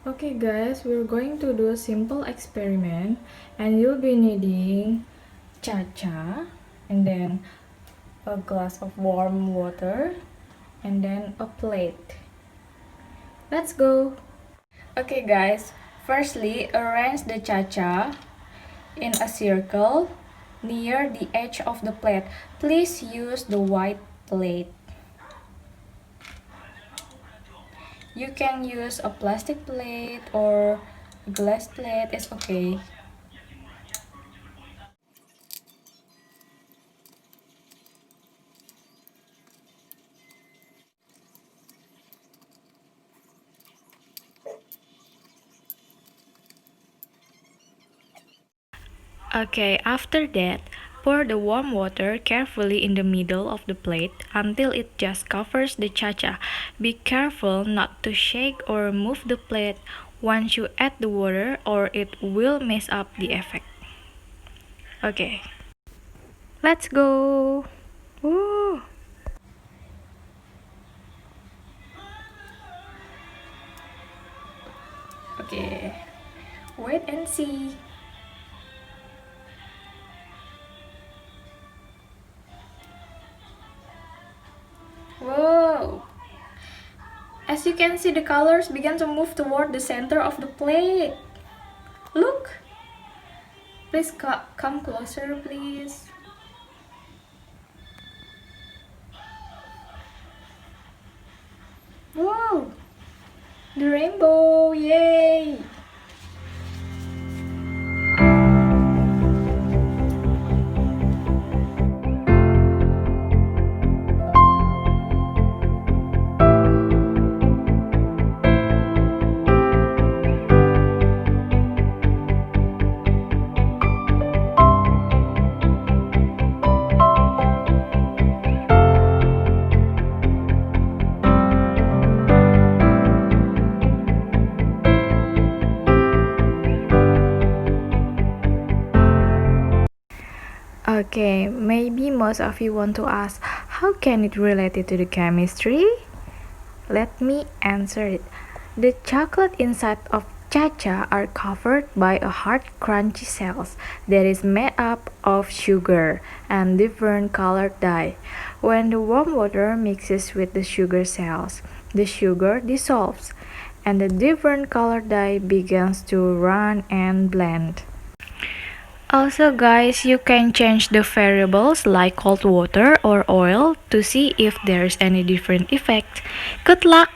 Okay guys, we're going to do a simple experiment and you'll be needing ChaCha and then a glass of warm water and then a plate. Let's go! Okay guys, firstly arrange the ChaCha in a circle near the edge of the plate. Please use the white plate. You can use a plastic plate or a glass plate, it's okay. Okay, after that, pour the warm water carefully in the middle of the plate until it just covers the ChaCha. Be careful not to shake or move the plate once you add the water or it will mess up the effect. Okay, let's go! Woo! Okay, wait and see. Whoa! As you can see, the colors begin to move toward the center of the plate. Look! Please come closer, please. Wow! The rainbow! Yay! Okay, maybe most of you want to ask, how can it relate to the chemistry? Let me answer it. The chocolate inside of ChaCha are covered by a hard crunchy cells that is made up of sugar and different colored dye. When the warm water mixes with the sugar cells, the sugar dissolves and the different colored dye begins to run and blend. Also guys, you can change the variables like cold water or oil to see if there's any different effect. Good luck!